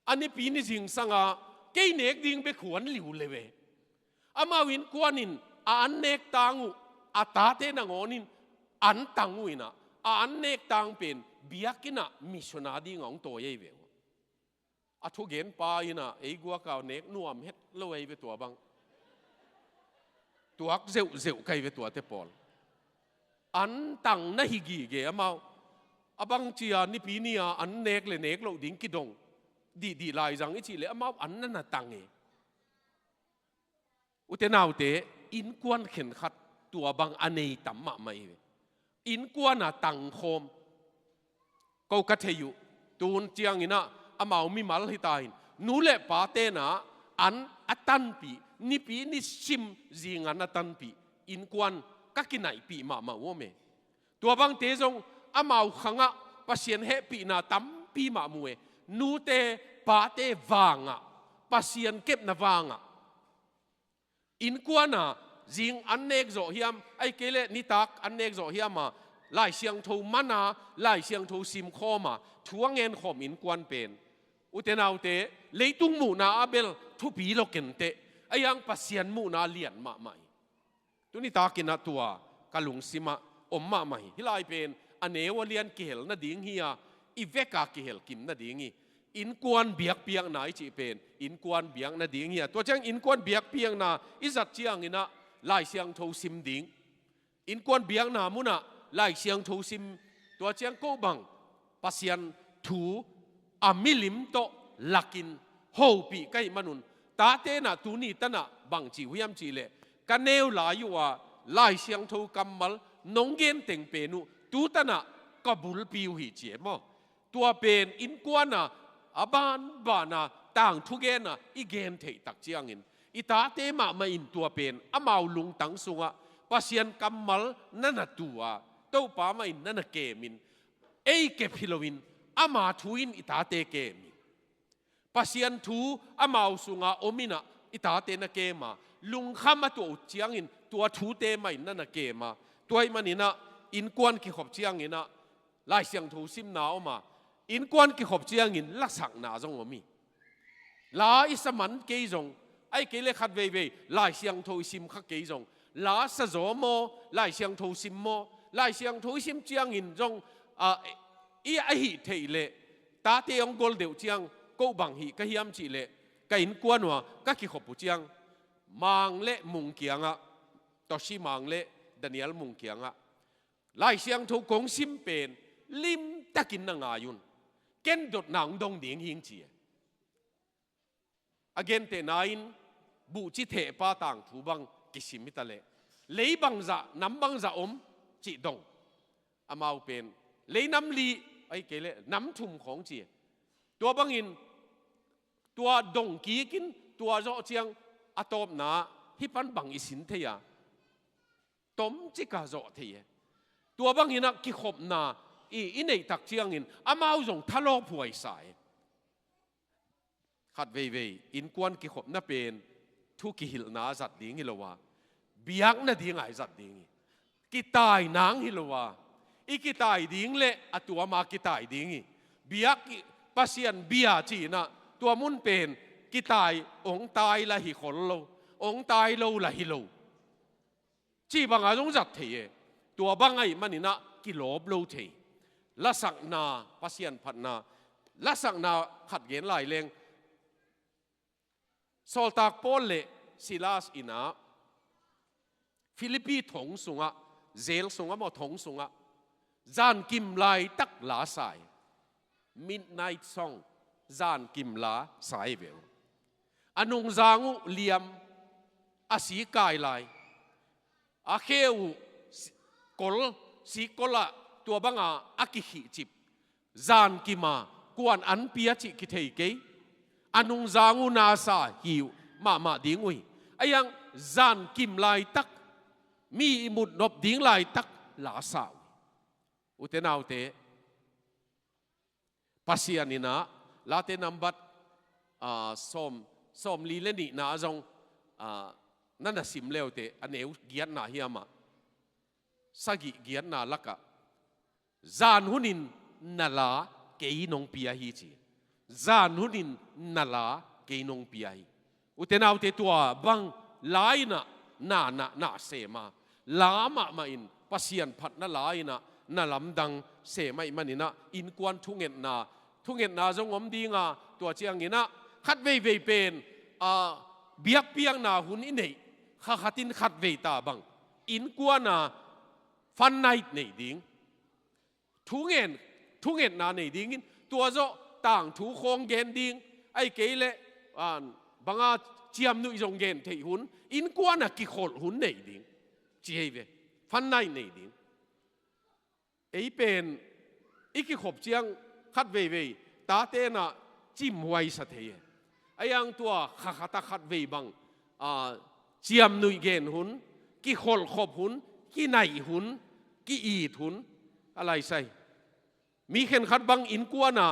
อันนี้ปีนี้จริงสังแกเนกดิ้งไปขวนหลิวเลยเวอามาอินกวนินอันเนกตังอาตาเตนังอนินอันตังอุยนะอันเนกตังเป็นเบียกินะมิชนาดิ้งของตัวยัยเวอทุเกณฑ์ปายนะไอ้กัวเก่าเนกนัวมเฮ็ดลอยไปตัวบังตัวเซลใครไปตัวเตปอลอันตังนะฮิกีเกะมาบังจียนี่ปีนี้อันเนกเลยเนกเราดิ้งกิดงดีลายจังอีจีเลยมาอันนั้นน่ะตังเออุเทนาวเตอินกวนเข็นขัดตัวบังอันนี้ตั้มมาไม่อินกวนน่ะตังโคมก็กัดเทยุตูนเจียงอินะอามามีมาลฮิตาอินนูเลปาเตนะอันอัตันปีนี่ปีนี่ชิมจิงอันอัตันปีอินกวนก็กินไหนปีมาว่าเมตัวบางเตจงอามาขังปัสเซียนเฮปีนะตั้มปีมามัวนูเตปาเตวางปัสเซียนเก็บนะวางอินกวนนะจิงอันเนกโจเฮียมไอเกเลนิตักอันเนกโจเฮียมาไล่เสียงทูมันไล่เสียงทูซิมคอมาทัวเงินขอมอินกวนเป็นอุเทนาวเตเลยตุงมูนาอาเบลทุปีโลเกนเตไอยังปัสเซียนมูนาเลียนมาใหม่ตัวนี้ตากินตัวกะลุงซิมาอมมาใหม่ที่ลายเป็นอันเนวเลียนเกลนาดิ้งเฮียอีเวกาเกลกินนาดิ้งอินกวนเบียกเปียงไหนจีเป็นอินกวนเบียงนาดิ้งเฮียตัวจังอินกวนเบียกเปียงนาอิจัดเจียงอินะไล่เสียงทูซิมดิ้งอินกวนเบียงนามุนะไล่เสียงทูซิม ตัวเจียงกูบังปัสยันถูอามิลิมโตลักินโฮปีไกมนุนตาเตนะตูนี่ตนะบังจีวิยมจีเลกันเนวลาอยู่ว่าลายเสียงทูกัมมัลนงเกนเต็งเปนุตูตนะกบุลปิวหิเจมอตัวเป็นอินกวนะอาบานบานะต่างทุกเกนะอีเกนเทตักเจียงอินอิตาเตมามาอินตัวเป็นอามาลุงตังสุงะปัสยันกัมมัลนั่นตัวเต้าป้ามาอินนั่นเกมินเอเกพิโลวินอามาทูอินอิตาเตเกมิปัสยันทูอามาสุงะโอมินะอิตาเตนะเกมาลุงข้ามาตัวเจียงอินตัวทูเตมาอินนั่นเกมาตัวมันนี่นะอินกวนกิขบเจียงอินนะลายเสียงทูซิมนาวมาอินกวนกิขบเจียงอินลักษณะนาจงมีลาอิสมันเกยจงไอ้เกลเลขัดเว่ยลายเสียงทูซิมขัดเกยจงลาสะโจโมลายเสียงทูซิมโมลายเสียงทูซิมเจียงอินจงอีไอหิเทเลตาเตียงกอลเดียวเจียงกูบังหิก็เฮียมจีเลก็อินกวนว่าก็กิขบปุเจียงมังเละมุงเกียงอ่ะต่อชีมังเละดานิเอลมุงเกียงอ่ะลายเสียงทูกงซิมเป็นลิมตะกินนางอายุนเกนดดนางดงดิ่งหิงจีอเกนเตนายนบุจิเทปาตังทูบังกิสิมิตาเลเลยบังจะน้ำบังจะจิดงอามาเป็นเลยน้ำลีไอ้เกลเลน้ำทุ่มของจีตัวบังอินตัวดงกีกินตัวโจเจียงอะตอมนาฮิปันบังอิสินเทียตอมจิกาโจเทียตัวบังอินกิขบนาอีในตักเจียงอินอามาจงทะเลาะป่วยสายขัดเว่ยอินกวนกิขบน่าเป็นทุกิหิลนาจัดดิ้งฮิโลวาเบียกน่าดิ้งไอจัดดิ้งกิตายนางฮิโลวาอีกิตายดิ้งเละอตัวมากิตายดิ้งเบียกปัสยันเบียจีนะตัวมุนเป็นกิตายองตายละหิขลโลองตายโลละหิโลจีบังอาจงจัดเทียตัวบังไอมันนี่นะกิโลบโลเทีละสักนาปัสยันพันนาละสักนาขัดเย็นหลายเลงโซลตากโปลเลซิลาสอินาฟิลิปปีถงสุงะเซลสุงะมาถงสุงะจานกิมไลตักลาสาย Midnight Song จานกิมลาสายเบลอนุงจางูเลียมอาศีกายลายอาเควกอลสีกอละตัวบังอากิหิจิบจานกิมากวนอันเปียจิกิเทเกอนุงจางูนาซาหิวมาดิ้งวยไอยังจานกิมลายตักมีมุดนบดิ้งลายตักลาสาวอุเทนาวเตปัสยานินะลาเตนัมบัดสมลีเลนีนาจงนั่นน่ะสิมเลวเตอันเอวเกียนนาเฮียมาสักิเกียนนาลักะจานหุนินนาลาเกยนงปียฮีจีจานหุนินนาลาเกยนงปียฮีอุเทนาวเตตัวบังลายนาเสมาลามาอินปัสยันพัดนาลายนาลำดังเสไม่มันนี่นะอินกวนทุ่งเงินนาจงอมดีงาตัวเจียงนี่นะขัดเว่ยเป็นเบียกเปียงนาหุ่นอินเน่ขัดตินขัดเว่ยตาบังอินกวนนาฟันไนท์ในดิ้งทุ่งเงินนาในดิ้งตัวโจต่างถูโคงเกนดิ้งไอ้เกลเลบังอาเจียมนุยจงเกนเทหุ่นอินกวนนากิโคลหุ่นในดิ้งเจียเวฟันไนท์ในดิ้งไอ้เป็นอีกขบเจียงขัดเว่ยตาเตนะจิมไว้สัตย์ไอ้ยังตัวขัดขัดเว่ยบังเจียมนุยเกนหุนกี่ขลขบหุนกี่ไหนหุนกี่อีดหุนอะไรใส่มีเข็นขัดบังอินกัวนะ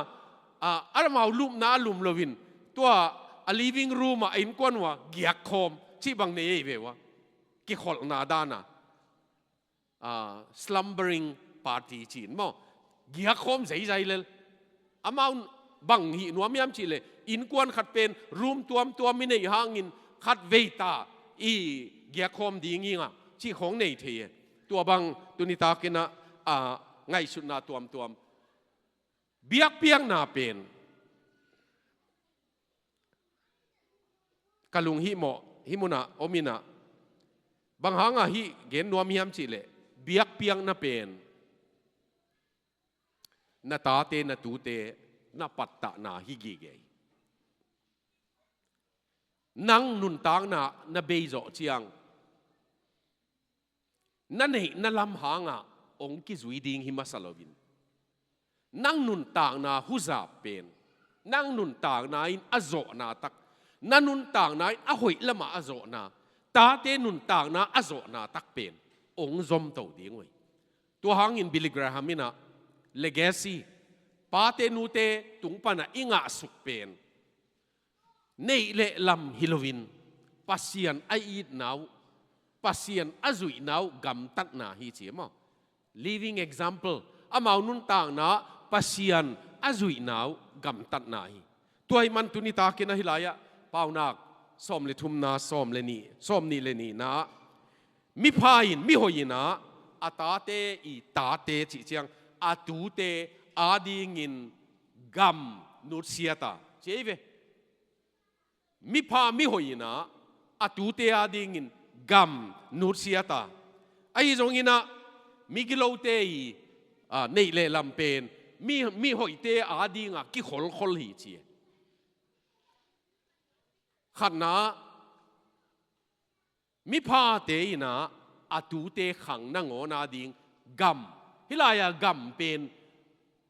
อะไรมาลุมน้าลุมลวินตัวliving room อินกัวว่าเกียกคมที่บังเนยเววะกี่ขลนาดานะslumberingปาร์ตี้จีนมั้งเกียร์คมใจเลยอามาบังหินวมยามจีเลยอินกวนขัดเป็นรูมตัวมินในห้างอินขัดเวตาอีเกียร์คมดีงี้อ่ะที่ของในเทียตัวบังตัวนิตากินะไงสุดนาตัวเบียกเปียงนาเป็นกะลุงหิมุนะโอมินะบางหางฮิเกนนวมยามจีเลยเบียกเปียงนาเป็น na ta te na tu te na patta na higi ge nang nun tang na beizo chiang na nei na lam hanga ong ki zui ding hi masalovin nang nun tang na huza pen nang nun tang na in azo na tak na nun tang na in ahoi lama azo na ta te nun tang na azo na tak pen ong zom to ding oi to hang in Billy Graham ina legacy pa te nu te tung pa na inga suk pen nei le lam hilovin pasian ai it now pasian azui now gam tat na hi chi mo living example amau nun tang na pasian azui now gam tat na hi tuai man tu ni ta ke na hilaya paunak som le thum na som ni le ni na mi phain mi hoina ata te I ta te chi chiang a tu te a ding in gam nu siata cheve mi pha mi hoina a tu te a ding in gam nu siata ai zong ina mi gilo te nei le lam pen mi hoi te a ding a ki khol hi chi khat na mi pha te ina a tu te khang na ngo na ding gam hilaya gam pen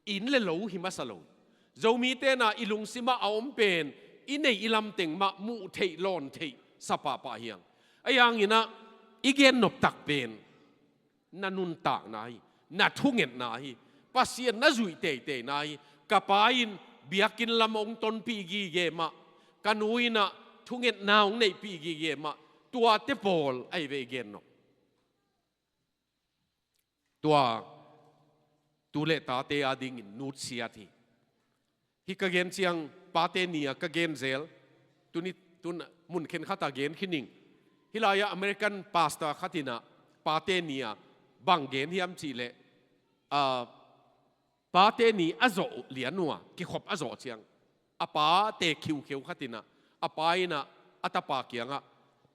in le lo hi masalo zomi te na ilung sima aom pen inei ilam teng ma mu thei lon thei sapa pa hiang ayang ina igen nop tak pen nanun tak nai na thunget nai pasien na zui te nai kapain biakin lamong ton pi gi ge ma kanuina thunget naung nei pi gi ge ma tua te pol ai ve gen no tua tu le ta te ading in nut sia thi hi ka gen chiang pa te nia ka gen zel tun mun khen khata gen khining hilaya American pastor khatina pa te nia bang gen hiam chi le pa te ni azo lianua ki khop azo chiang apa te khiu khatina apa ina atapa kianga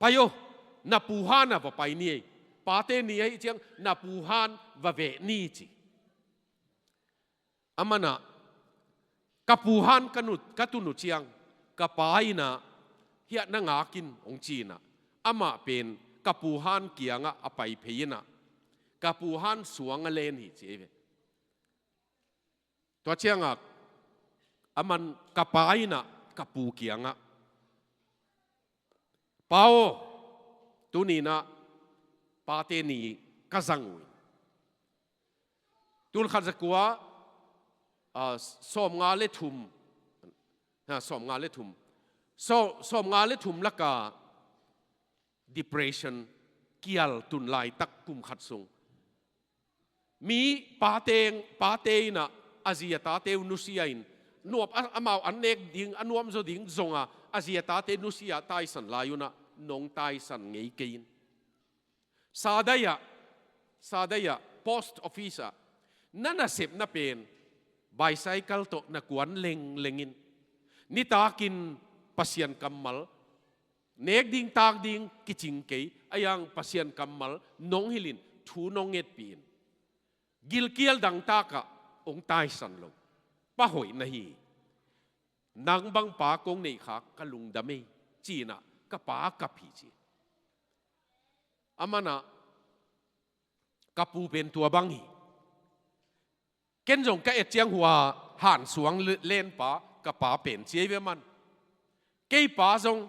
payo na puhana va pai ni pa te ni ai chiang na puhan va ve ni chi amana kapuhan kanut katunu chiang kapaina hiat na ngakin ong china ama pen kapuhan kianga apai pheina kapuhan suanga len hi cheve to chianga aman kapaina kapu kianga pao tunina pate ni kazangui tul khazakwa som nga le thum som nga le thum som nga le thum laka depression kial tun lai tak kum khat sung mi pate na azia ta te nusia in nuap amau anek ding anuam zo ding zonga azia ta te nusia tai san layuna nong tai san ngei kein sadaya post office nana sep na pen bicycle to na kuan lengin ni takin pasian kamal nek ding tak ding kiching ke ayang pasian kamal nong hilin thu nong et pin gilkial dang taka ong tai san lo pa hoi na hi nang bang pa kong nei kha kalung dame china ka pa ka phi chi amana kapu pen tua bang hi ken jong ka et chiang hua han suang len pa ka pa pen chi ve man ke pa jong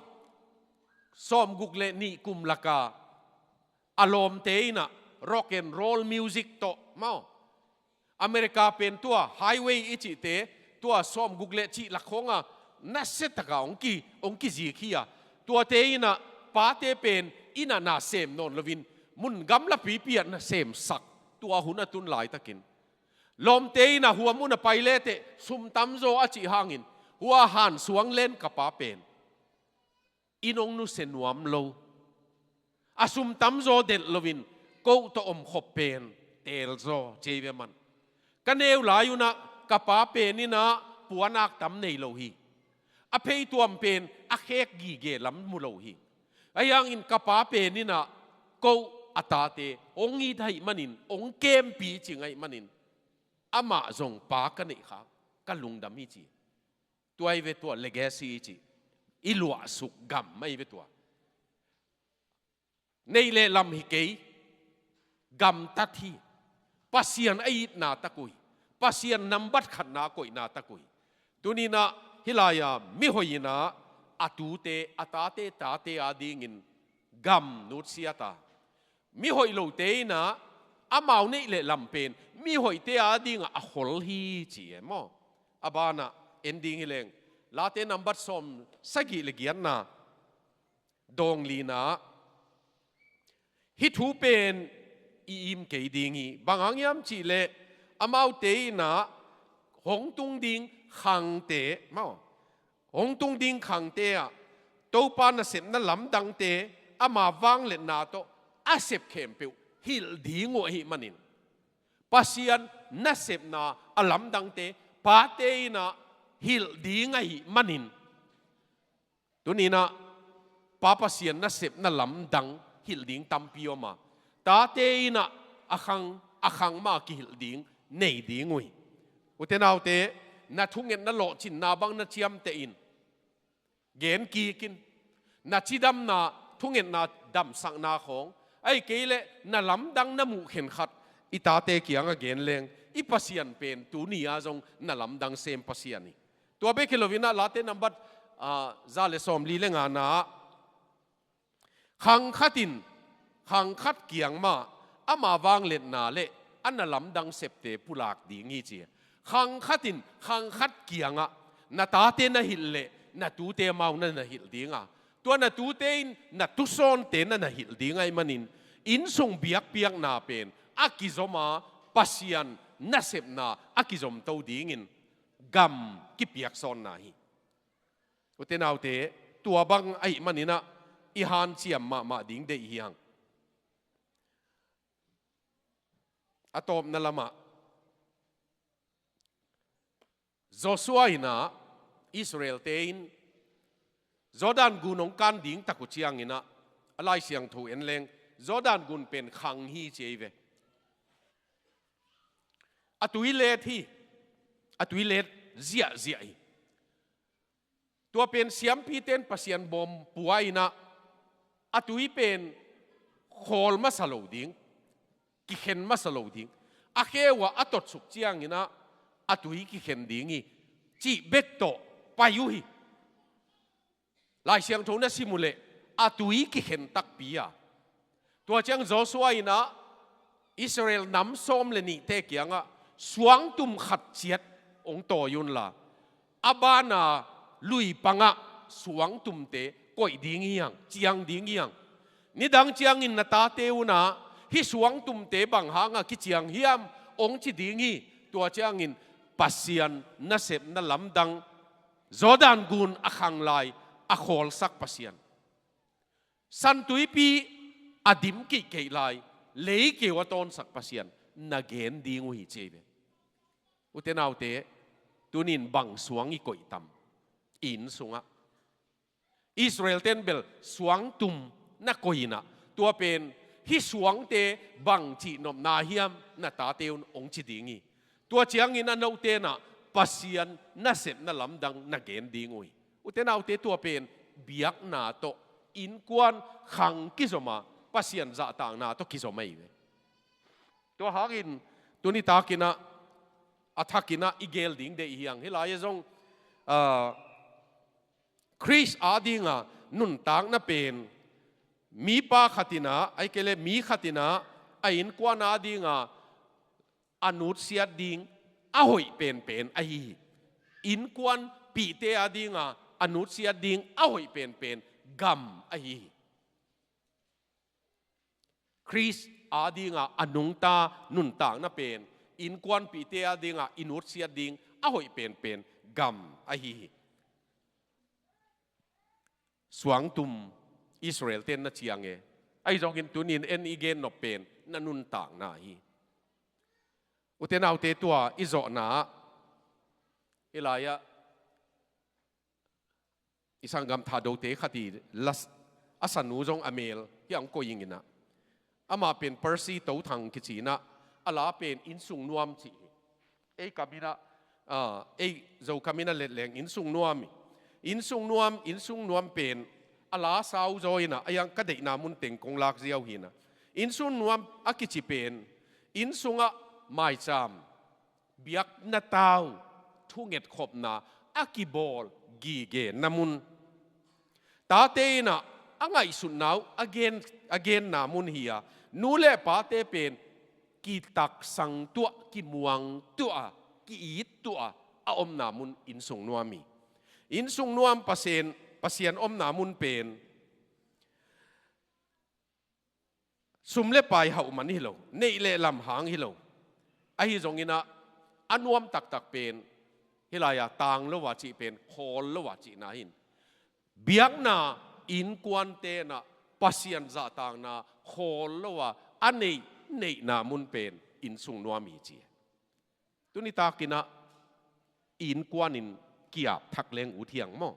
som guk le ni kum laka alom teina rock and roll music to mau America pen tua highway ichi te tua som guk le chi lakhonga na setaka ong ki ji khia tua teina pa te pen ina na sem non lovin mun gam la pi pian na sem sak tua huna tun lai takin lom te na huwa muna pailete sum tamzo achi hangin huwa han suang len kapa pen inong nu senuam lo asum tamzo del lovin ko to om khop pen tel zo cheve man kaneu layuna kapa pen ni na puanak tam nei lo hi a phei tuam pen a khek gi ge lam mu lo hi ayang in kapa pen ni na ko atate ongi thai manin ong kem pi chingai manin อามาจงปากันนี่ครับกันลุงดำฮีจีตัวไอเวตัวเลกาซีจีอิลัวสุกกำไม่เวตัวในเลลำฮิเกยกำตัดที่ปัสยันไอนาตะกุยปัสยันนำบัดขันนากุยนาตะกุยตัวนี้นะฮิลายามิหอยนะอาตูเตอาตาเตตาเตอาดิงินกำนุษยตามิหอยโลเตนะอามาในเลลำเป็นมิหอยเตอาดิงอาฮอลฮีจีเอมออาบานะเอ็นดิ้งฮิเลงลาเตนัมบัดสมสกิเลกียนนะดงลีนะฮิทูเป็นอิมเกยดิงีบางอย่างยามจีเลอามาเตนะหงตุงดิงขังเตมาหงตุงดิงขังเตะตัวปานเสพนั่นลำดังเตอามาวังเลนาโตอาเสพเข้มเปียวฮิลดีงวหิมันินปัสยันนัเสพนาอาลำดังเตปาเตนะฮิลดีงหิมันินตัวนี้นะปาปัสยันนัเสพนั่นลำดังฮิลดิงตัมพิโอมาตาเตนะอาคังมากิฮิลดิงเนยดิงวยอุเทนเอาเตนัทุงเงินนั่นโลจินนาบังนัเชียมเตอินเกณฑ์กีกินนัชิดำนาทุงเงินนาดำสังนาของไอ้เกเลนัลำดังน้ำมูเข็นขัดอิตาเตเกียงเกณฑ์เลงอิปัสยันเป็นตัวนี้อาจงนัลำดังเซมปัสยันนี่ตัวเบกิโลวินาลาเตนับบัดซาเลสอมลีเลงานาขังขัดินขังขัดเกียงมาอามาวางเล่นนาเลอันนัลำดังเสพเตปุลากดีงี้เจียขังขัดินขังขัดเกียงอ่ะนาตาเตนหิลเลนาตูเตมาวนนหิลดีงอ่ะตัวนาตูเตนนาตุซอนเตนนหิลดีงไงมันินอินส่งเบียกเปียกนาเป็นอากิจมาปัสยันนาเสพนาอากิจมตัวดีงินกัมกิเปียกซอนนาฮีอุเทนเอาเตตัวบังไอมันินะอีฮันเชียมมาดิ้งเดียงอะตอมนั่นละมาโจชัวอินะอิสราเอลเตนจอร์แดนกุนองการดิ้งตะกุเชียงอินะอะไรเสียงถูเอ็นเลงจอร์แดนกุนเป็นขังฮีเจเวอะตุยเลที่อะตุยเลเจียตัวเป็นเสียมพีเตนปัสยันบอมป่วยนะอะตุยเป็นโคลมาสโลดิ้งกิเข็นมาสโลดิ้งอะเขว่าอะตดสุกเจียงนะอะตุยกิเข็นดิ้งจีเบตโตไปยุฮีลายเสียงโทนสิมุเลอะตุยกิเข็นตักปียตัวเจียงโจชัวนะอิสราเอลน้ำส้มเลนี่เตกียงอะสวงตุมขัดเจียดองโตยุนละอาบานาลุยปังะสวงตุมเตก่อยดิ้งยังเจียงดิ้งยังนี่ดังเจียงอินนาตาเตวนะฮิสวงตุมเตบังหางะกิเจียงเฮียมองจิดิ้งตัวเจียงอินปัสยันนาเสพนาลำดังจอร์แดนกุนอาคังไลอาโคลสักปัสยันสันตุยปีอดิมกิเกยไลเลเกวตอนสักปัสยันนาเกนดิ้งวิเจเบอุเทนเอาเตตัวนินบังสวงอีก่อยตำอินสุงะอิสราเอลเตนเบลสวงตุมนักก่อยนะตัวเป็นฮิสวงเตบังจีนอมนาเฮียมนาตาเตวองจิดิ้งตัวเจียงอินอันเอาเตนะปัสยันนาเสพนาลำดังนาเกนดิ้งวิอุเทนเอาเตตัวเป็นเบียกนาโตอินกวนขังกิจมาปัสยันจะต่างนาโตกิจมาอีเวตัวหากินตัวนี้ตากินะอัฐกินะอีเกลดิ้งเดียงเฮลายจงคริสอาดิงะนุนต่างน่ะเป็นมีป้าขัตินะไอเกเลมีขัตินะไออินกวนอาดิงะอนุเสียดิ้งอาหอยเป็นไออินกวนปีเตอาดิงะอนุเสียดิ้งอาหอยเป็นกัมไอคริสอาดิงะอนุงตานุนต่างน่ะเป็นอินกวนปีเตอาดิงะอินุเสียดิ้งอาหอยเป็นกัมไอสวงตุมอิสราเอลเต้นนัดเชียงไอจงกินตุนินเอ็นอีเกนนบเป็นนันนุนต่างนาฮีอุเทนเอาเตตัวอิโซนาเอลายะอิสังกัมทาโดเตขัดีลัสอาสันูจงอเมลที่อังโกยิงนะอามาเป็นเปอร์ซีโตทังกิจีนะอาลาเป็นอินสุงนวมจี kamina zo kamina let leng in sung nuam pen ala sau zoina ayang kadei namun teng kong lak ziaw hina in sung nuam akichi pen in sunga mai cham biak na tau thunget khop na akibol gi ge namun ta te na angai sun nau again namun hiya nule pa te pen ki tak sang tua ki muang tua ki it tua a om namun in sung nuami in sung nuam pasien om namun pen sumle pai hau man hi lo nei le lam hang hi lo a hi zong ina anuam tak pen hilaya tang lo wa chi pen hol lo wa chi na hin biak na in kwan te na pasien za tang na hol lo wa anei nei na mun pen in sung nuami chi tuni ta kina in kwanin kiap thak leng u thiang mo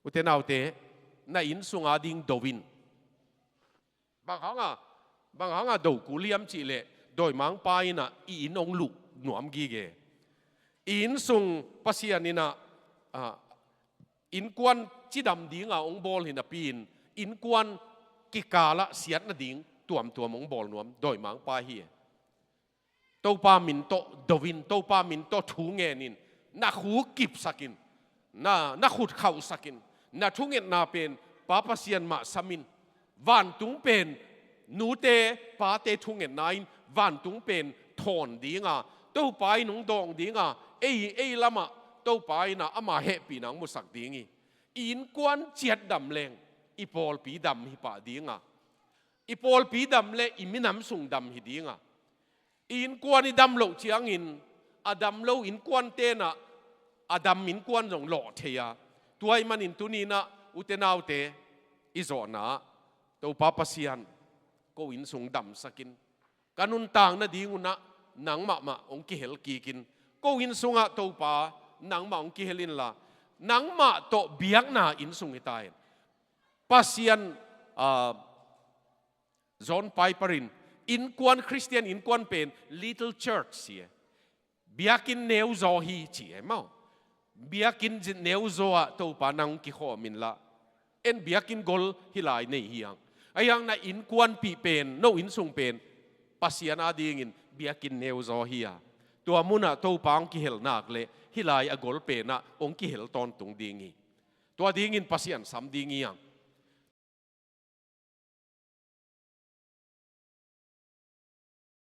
utenau te na in sunga ding dovin bang hanga do kuliam chi le doi mang pai na in ong luk nuam gi ge in sung pasianina in kwan chi dam dinga ong bol hina pin in kwan ki kala siat na ding tuam ong bol nuam doi mang pai hi to pa min to dovin to pa min to thu nge nin na khu kip sakin na khut khau sakin na thu nge na pen pa pasian ma samin van tung pen nu te pa te thu nge nain van tung pen thon dinga to pai nung dong dinga ei lama to pai na ama he pi nang musak dingi in kwan chiat dam leng i pol pi dam hi pa dinga i pol pi dam le i minam sung dam hi dinga in kwan i dam lo chiang in adam lo in kwan te na adam in kwan jong lo theya tuai manin tunina utenau te izona to papa sian ko in sung dam sakin kanun tang na dinguna nang ma ong ki hel ki kin ko in sunga to pa nang ma ong ki helin la nang ma to biak na in sung itai pasian John Piperin in kwan Christian in kwan pen little church sie biakin neu zo hi chi mau biakin neu zo a to pa nang ki kho min la en biakin gol hilai nei hiang ayang na in kwan pi pen no in sung pen pasian ading in biakin neu zo hiya tua muna to pang ki hel nak le hilai a gol pe na ong ki hel ton tung dingi tua ding in pasian sam dingi yang